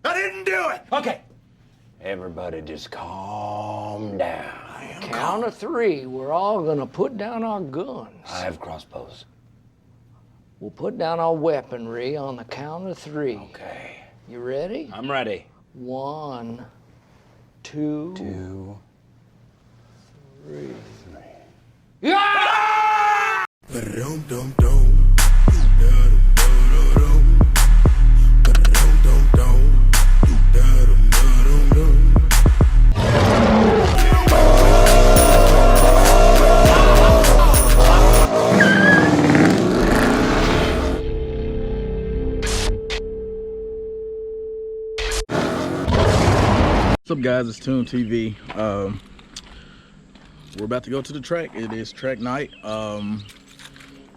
I didn't do it! Okay. Everybody just calm down. Count of 3, we're all gonna put down our guns. I have crossbows. We'll put down our weaponry on the count of 3. Okay. You ready? I'm ready. 1, 2, 3. Yeah! What's up, guys? It's Toone TV. We're about to go to the track. It is track night.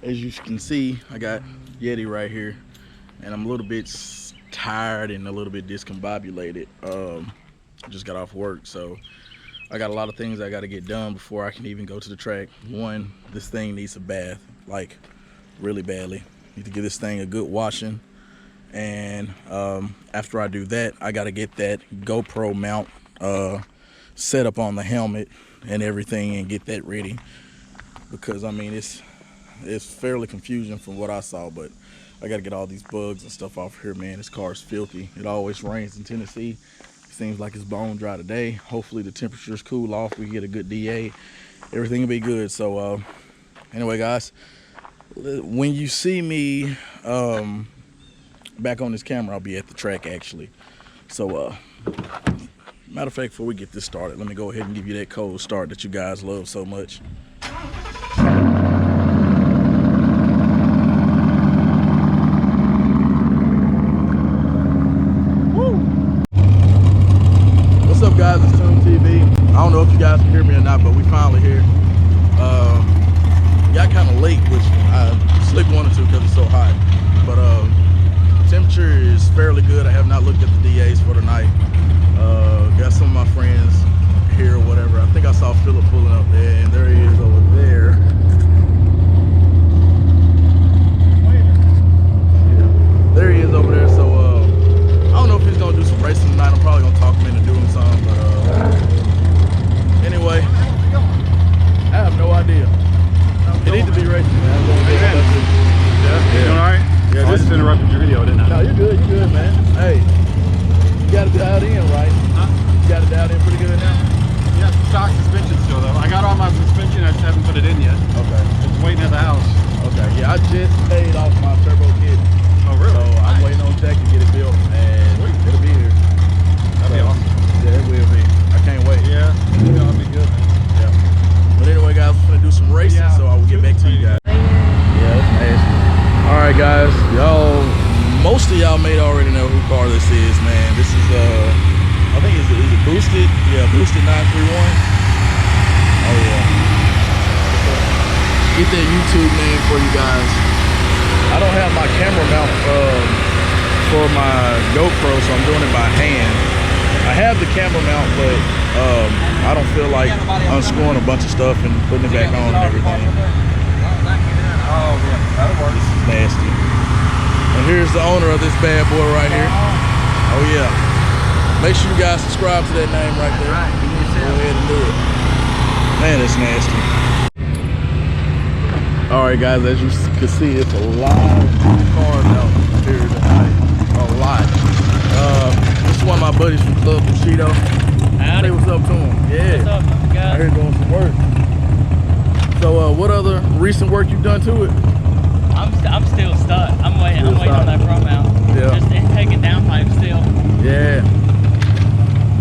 As you can see, I got Yeti right here, and I'm a little bit tired and a little bit discombobulated. Just got off work, so I got a lot of things I got to get done before I can even go to the track. One, this thing needs a bath, like really badly. Need to give this thing a good washing. And after I do that, I got to get that GoPro mount set up on the helmet and everything and get that ready, because I mean it's fairly confusing from what I saw, but I got to get all these bugs and stuff off here, man. This car is filthy. It always rains in Tennessee. It seems like it's bone dry today. Hopefully the temperatures cool off, we get a good DA, everything will be good. So anyway, guys, when you see me back on this camera, I'll be at the track actually. So matter of fact, before we get this started, let me go ahead and give you that cold start that you guys love so much. Woo! What's up, guys? It's Toone TV. I don't know if you guys can hear me or not, but we finally here. Got kind of late, which I slick wanted to because it's so hot, but temperature is fairly good. I have not looked at the DAs for the night. Got some of my friends here or whatever. I think I saw Philip pulling up there, and there he is over there. Yeah, there he is over there. So I don't know if he's gonna do some racing tonight. I'm probably gonna talk him into doing some, but anyway, I have no idea. It needs to be racing, man. Yeah, you doing all right? Yeah, I just interrupted your video, didn't I? No, you're good, man. Hey, you got it dialed in, right? Huh? You got it dialed in pretty good now? Yeah, stock suspension still, though. I got all my suspension, I just haven't put it in yet. Okay. It's waiting at the house. Okay, yeah, I just paid off my turbo kit. Oh, really? So I'm waiting on Jack to get it built, and it'll be here. That'd be awesome. Yeah, it will be. I can't wait. Yeah, that'll be good, man. Yeah. But anyway, guys, we're gonna do some racing, so I will get back to you guys. Yeah, that's nasty. All right, guys, most of y'all may already know who car this is, man. This is I think is it boosted? Yeah, boosted 931. Oh yeah. Get that YouTube name for you guys. I don't have my camera mount for my GoPro, so I'm doing it by hand. I have the camera mount, but I don't feel like unscrewing a bunch of stuff and putting it back on and everything. Oh, yeah, that'll work. This is nasty. And here's the owner of this bad boy right here. Oh yeah. Make sure you guys subscribe to that name right there. Go ahead and do it. Man, it's nasty. All right, guys, as you can see, it's a lot of cars out here tonight. A lot. This is one of my buddies from Club Bushido. Howdy. Say what's up to him. Yeah. What's up, guys? Out here doing some work. So what other recent work you've done to it? I'm still stuck. I'm waiting on that front mount. Yeah. Just taking downpipe still. Yeah.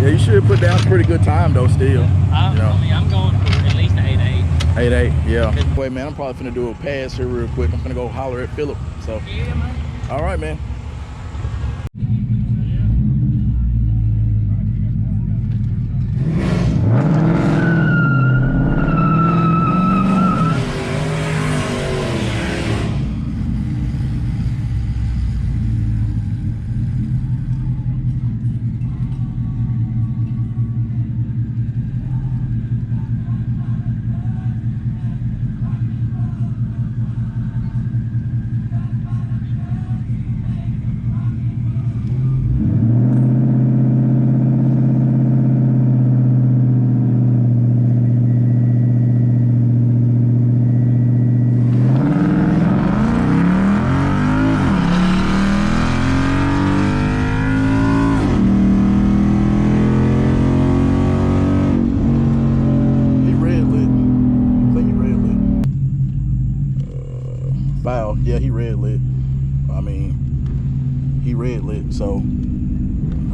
Yeah, you should put down a pretty good time though still. I mean, I'm going for at least an 8.8. 8.8, yeah. Wait, man, I'm probably finna do a pass here real quick. I'm finna go holler at Philip. So. Yeah, man. All right, man.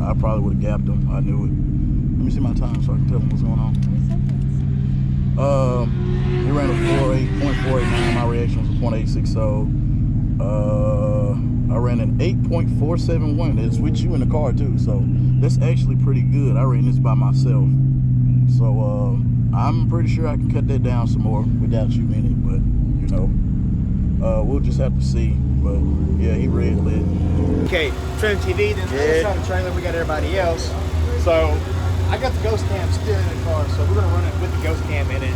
I probably would have gapped him. I knew it. Let me see my time so I can tell him what's going on. 3 seconds. He ran a 0.489. My reaction was a 0.860. I ran an 8.471. It's with you in the car too, so that's actually pretty good. I ran this by myself, so I'm pretty sure I can cut that down some more without you in it. But you know, we'll just have to see. But yeah, he red lit. Okay, Toone TV. Then yeah. On the trailer, we got everybody else. So I got the ghost cam still in the car, so we're gonna run it with the ghost cam in it.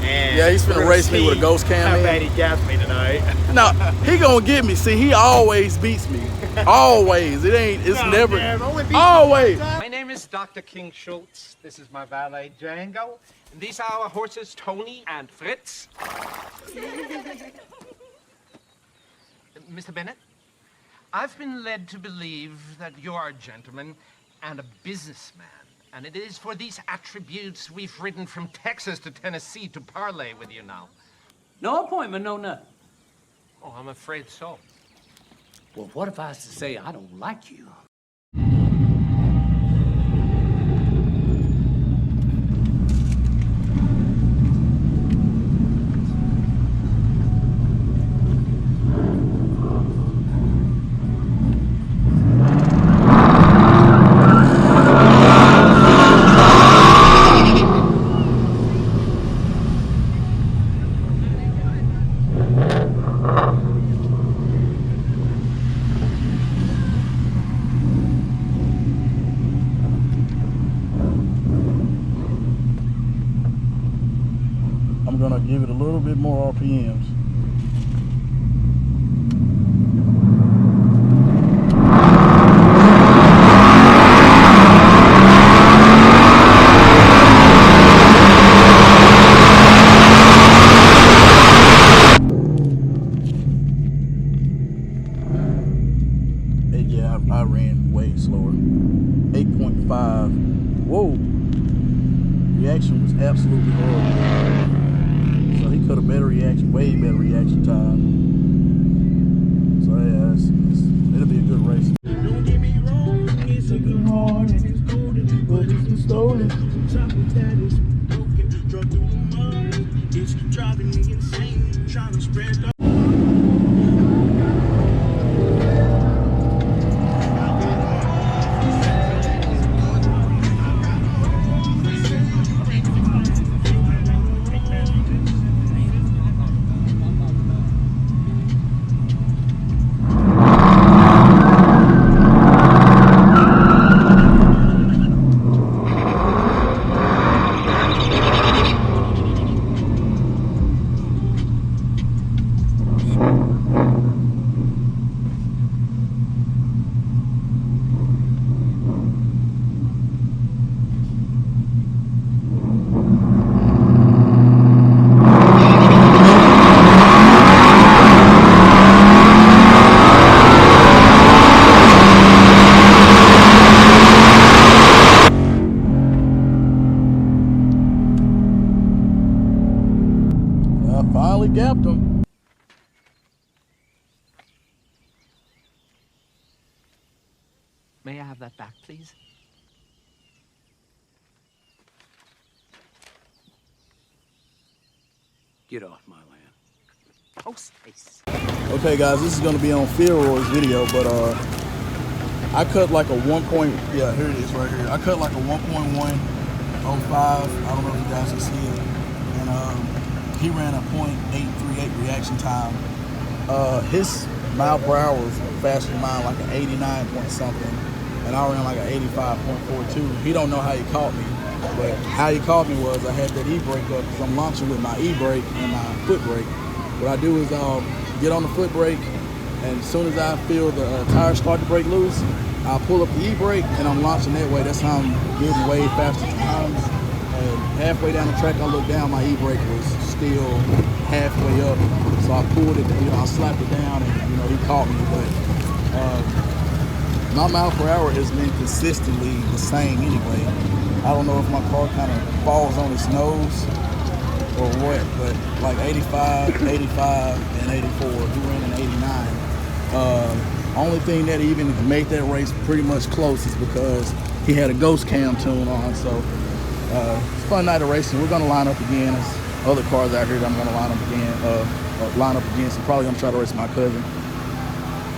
And yeah, he's finna race me with a ghost cam. How bad he gapped me tonight? No, he gonna get me. See, he always beats me. Always. It ain't. It's no, never. Man, always. My name is Dr. King Schultz. This is my valet Django. And these are our horses Tony and Fritz. Mr. Bennett, I've been led to believe that you're a gentleman and a businessman. And it is for these attributes we've ridden from Texas to Tennessee to parley with you now. No appointment, no nothing. Oh, I'm afraid so. Well, what if I was to say I don't like you? I'm gonna give it a little bit more RPMs. Yeah, I ran way slower. 8.5. Whoa. Reaction was absolutely horrible. So he could have better reaction, way better reaction time. So yeah, it'll be a good race. Don't get me wrong, it's a good heart and it's golden, but it's stolen. Top of that is broken, drug through the mud. It's driving me insane, trying to spread the finally gapped him. May I have that back, please? Get off my land. Oh, space. Okay guys, this is gonna be on Philroy's video, but I cut like a 1 point, yeah, here it is right here. I cut like a 1.105. I don't know if you guys can see it. And he ran a 0.838 reaction time. His mile per hour was faster than mine, like an 89 point something. And I ran like an 85.42. He don't know how he caught me, but how he caught me was I had that e-brake up because I'm launching with my e-brake and my foot brake. What I do is get on the foot brake, and as soon as I feel the tires start to break loose, I'll pull up the e-brake and I'm launching that way. That's how I'm getting way faster times. And halfway down the track, I looked down, my e-brake was still halfway up. So I pulled it, I slapped it down, and he caught me. But my mile per hour has been consistently the same anyway. I don't know if my car kind of falls on its nose or what, but like 85, 85, and 84. He ran an 89. Only thing that even made that race pretty much close is because he had a ghost cam tune on. So it's a fun night of racing. We're gonna line up again. There's other cars out here that I'm gonna line up again. So probably gonna try to race my cousin.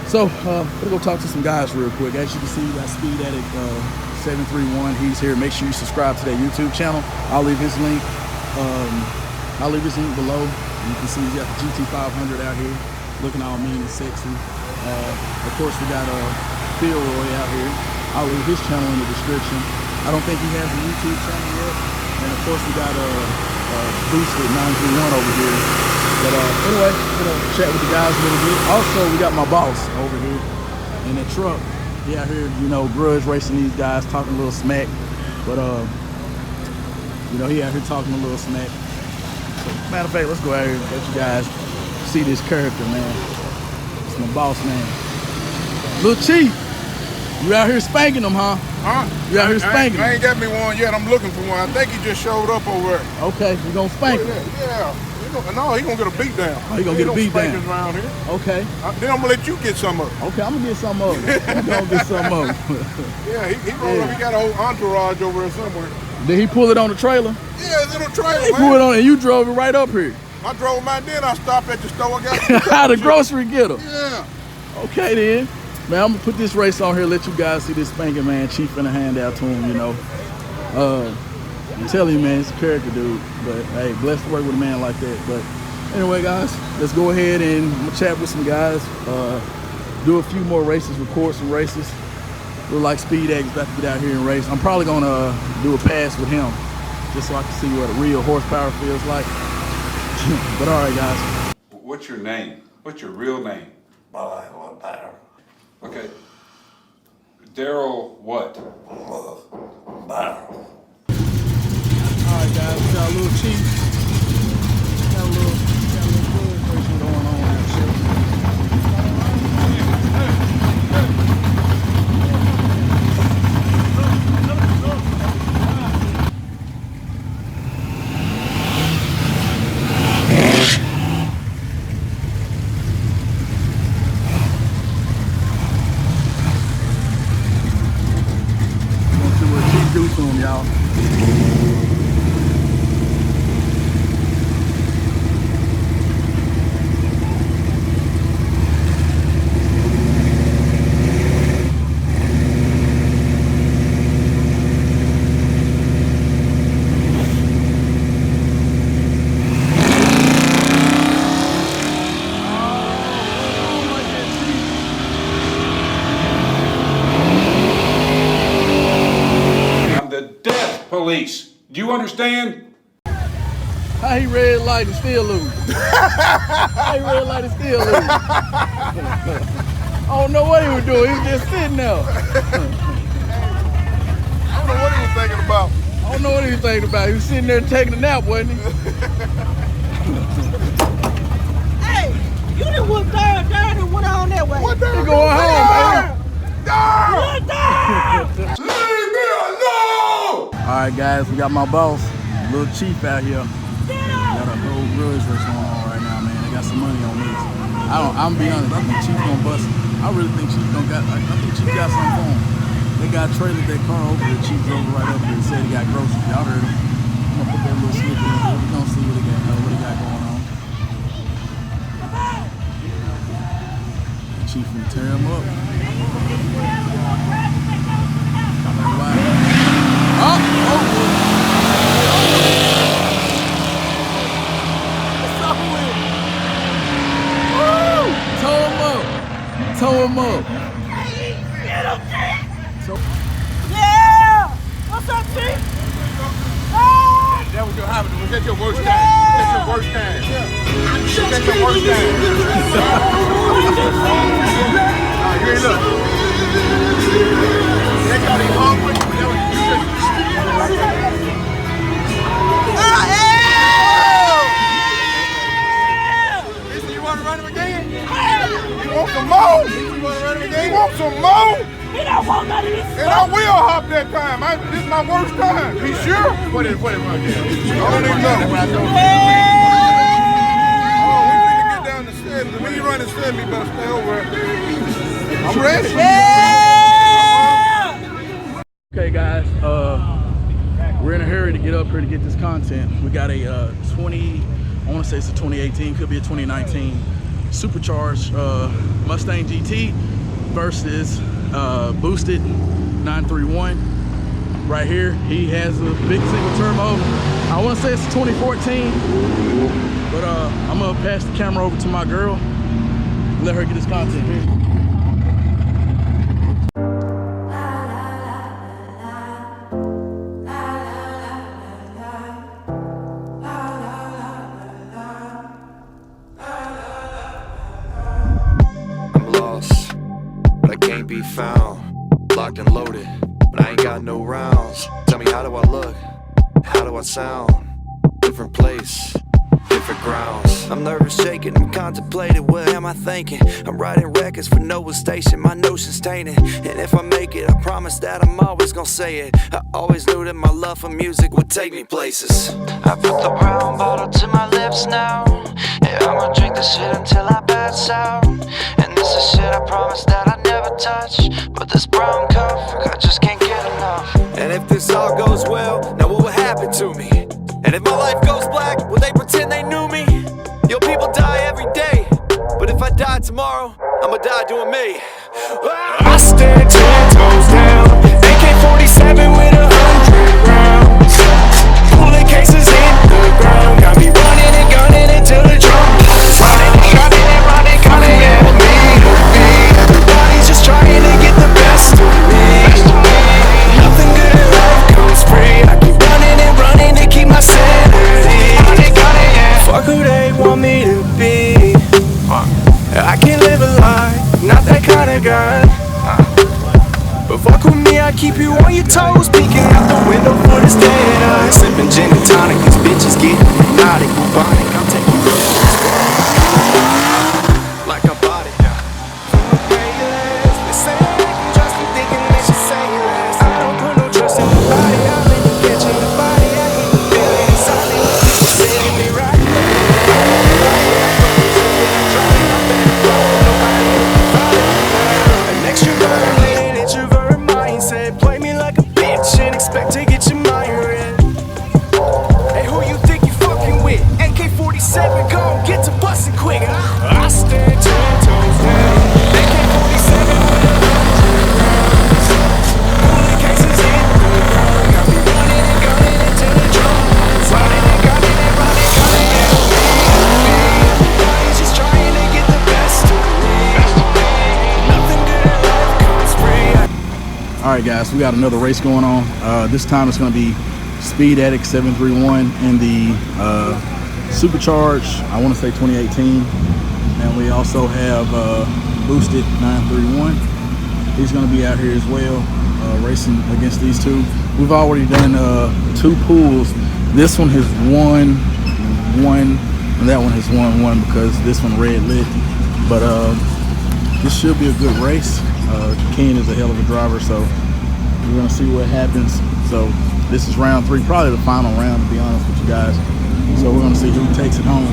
So we're gonna go talk to some guys real quick. As you can see, we got Speed Addict 731. He's here. Make sure you subscribe to that YouTube channel. I'll leave his link. Below. You can see he's got the GT 500 out here, looking all mean and sexy. Of course, we got Philroy out here. I'll leave his channel in the description. I don't think he has a YouTube channel yet. And of course, we got Boosted 931 over here. But anyway, we're gonna chat with the guys a little bit. Also, we got my boss over here in the truck. He out here, you know, grudge racing these guys, talking a little smack. But you know, he out here talking a little smack. So, matter of fact, let's go out here and let you guys see this character, man. It's my boss, man. Lil Chief, you out here spanking them, huh? Huh? You out here spanking them? I ain't got me one yet. I'm looking for one. I think he just showed up over there. Okay, you gonna spank him? Yeah. No, he gonna get a beat down. Oh, he gonna get a beat down. Around here. Okay. Then I'm gonna let you get some of it. Okay, I'm gonna get some of it. I'm gonna get some of it. Yeah, he rolled up. He got a whole entourage over there somewhere. Did he pull it on the trailer? Yeah, it's in a trailer, He pulled it on and you drove it right up here. I drove mine, then I stopped at the store. I got How the grocery getter? Yeah. Okay then. Man, I'm gonna put this race on here, let you guys see this spanking, man. Chief finna hand out to him, you know. I'm telling you, man, it's a character, dude. But hey, blessed to work with a man like that. But anyway, guys, let's go ahead and I'm gonna chat with some guys, do a few more races, record some races. Look like Speed Addict's about to get out here and race. I'm probably gonna do a pass with him, just so I can see what a real horsepower feels like. But all right, guys. What's your name? What's your real name? Daryl. Okay. Daryl what? Daryl. All right, guys, we got a little Chief. Got a little blood racing going on and shit. Let's see what Chief do to him, y'all. Police. Do you understand? How he red light and still lose? How he red light and still lose? I don't know what he was doing. He was just sitting there. I don't know what he was thinking about. I don't know what he was thinking about. He was sitting there taking a nap, wasn't he? Hey, you done whooped Daryl. Daryl done went on that way. What the He going home, baby. All right, guys, we got my boss, Lil Chief out here. Got a whole grudge race going on right now, man. They got some money on me. I'm be honest, I think Chief gonna bust it. I really think Chief gonna got. I think Chief got something for him. They got trailered that car over there. Chief drove right up there and said he got groceries. Y'all heard him. I'm gonna put that little snippet in there. We're gonna see what he got going on. Chief gonna tear him up. Tow him up. Yeah! What's up, Chief? That was your habit. Was that your worst time? That's your worst time. That's your worst time. You ain't look. They got him hungry. You want to run him again? You want some more? You want to run him again? You want some more? He don't want none of this. And I will hop that time. This is my worst time. Be sure? What is run down? I don't even know. Oh, we need to get down the stairs. When you run the stairs, you better stay over there. I'm ready. Yeah! Okay, guys. We're in a hurry to get up here to get this content. We got a I want to say it's a 2018, could be a 2019 supercharged Mustang GT versus boosted 931. Right here, he has a big single turbo. I want to say it's 2014, but I'm gonna pass the camera over to my girl, let her get this content here. I'm lost, but I can't be found. Locked and loaded, but I ain't got no rounds. Tell me, how do I look? How do I sound? Different place, different grounds. I'm nervous, shaking, I'm contemplating, what am I thinking? I'm writing records for Nova Station, my notion's tainted. And if I make it, I promise that I'm always gonna say it. I always knew that my love for music would take me places. I put the brown bottle to my lips now. Yeah, I'ma drink this shit until I pass out. And this is shit I promise that I never touch. But this brown cup, I just can't get enough. And if this all goes well, now what will happen to me? And if my life goes black, will they pretend they knew me? Yo, people die every day, but if I die tomorrow, I'ma die doing me. I stand 10 toes down, AK-47 with 100 rounds. Pulling cases in the ground, got me running and gunning until the drum pulls. Running and gunning and running, gunning at me to be. Everybody's just trying to get the best of me. Nothing good in life comes free. I keep running and running to keep my sanity. Fuck who they want me to be. I can't live a lie, not that kind of guy. But fuck with me, I keep you on your toes, peeking out the window for this dead eye. Sipping gin and tonic, these bitches get hypnotic, bubonic. I'm taking like I bought it. From the playlist, they say I can trust me, thinking they should say less. I don't put no trust in nobody, I've been catching the body. I hate the feeling inside me, it's setting me right. An extrovert with an introvert mindset. Play me like a bitch and expect to get your mind read. Hey, who you think you fucking with? AK-47, gon' get to bustin' quick. I stand 10 toes down. AK-47 with 100 rounds. Pulling cases in the ground, got me running and gunning until the drum pulls. Running and gunning and running, gunning at me. Everybody's just trying to get the best of me. Nothing good in life comes free. All right, guys, we got another race going on. This time it's going to be Speed Addict 731 in the supercharged, I want to say 2018. And we also have boosted 931. He's going to be out here as well, racing against these two. We've already done 2 pools. This one has won 1, and that one has won 1 because this one red lit. But this should be a good race. Ken is a hell of a driver, so we're gonna see what happens. So this is round 3, probably the final round, to be honest with you guys. So we're gonna see who takes it home.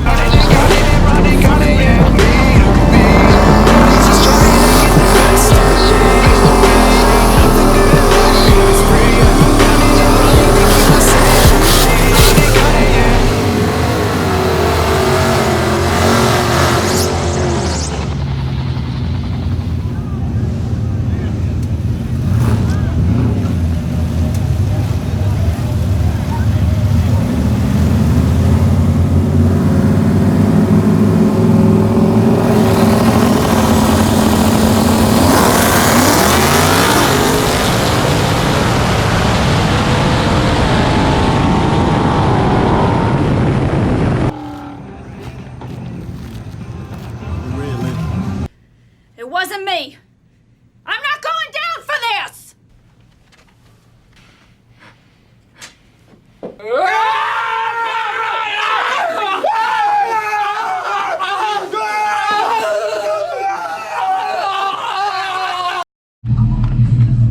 It wasn't me. I'm not going down for this!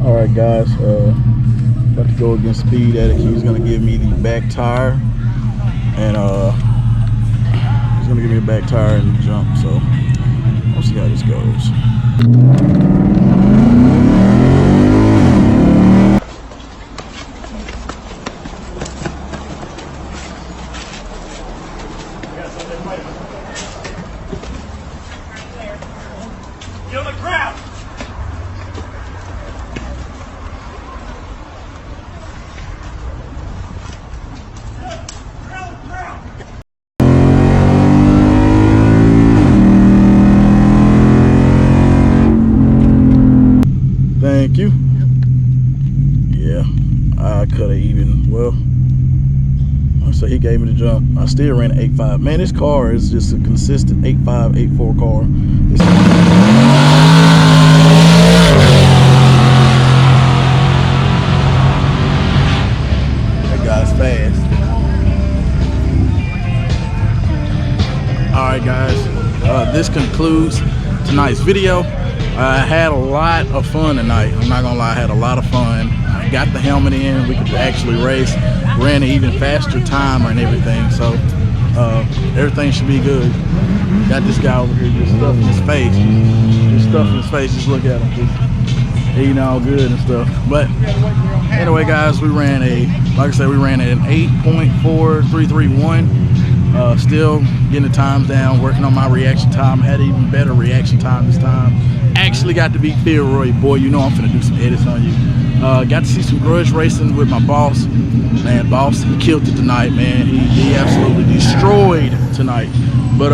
All right, guys, about to go against Speed Addict. He's gonna give me the back tire, and he's gonna give me a back tire and jump. So we'll see how this goes. I could have even, well, so he gave me the jump. I still ran an 8.5. Man, this car is just a consistent 8.5, 8.4 car. That guy's fast. All right, guys, this concludes tonight's video. I had a lot of fun tonight. I'm not gonna lie, I had a lot of fun. I got the helmet in. We could actually race. Ran an even faster timer and everything. So everything should be good. Got this guy over here just stuffing his face. Just stuffing his face. Just look at him. Just eating all good and stuff. But anyway, guys, we ran like I said, we ran an 8.4331. Still getting the times down, working on my reaction time. Had an even better reaction time this time. Actually got to beat Philroy. Boy, you know I'm finna do some edits on you. Got to see some grudge racing with my boss. Man, boss, he killed it tonight, man. He absolutely destroyed tonight. But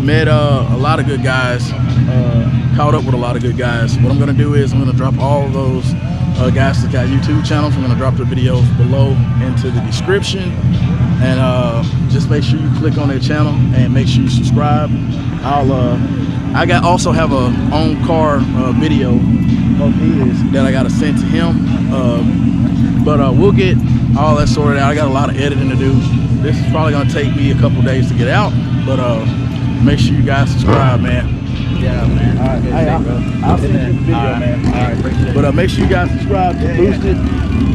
met a lot of good guys. Caught up with a lot of good guys. What I'm gonna do is I'm gonna drop all of those guys that got YouTube channels. I'm gonna drop the videos below into the description. And just make sure you click on their channel and make sure you subscribe. I also have a on car video of his that I gotta send to him. But we'll get all that sorted out. I got a lot of editing to do. This is probably gonna take me a couple days to get out, but make sure you guys subscribe, man. Yeah, man. All right, hey, I'll send you the video, man. All right, appreciate it. But make sure you guys subscribe to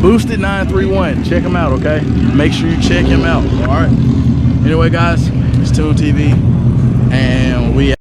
Boosted 931. Check him out, okay? Make sure you check him out. All right. Anyway, guys, it's Toone TV, and we.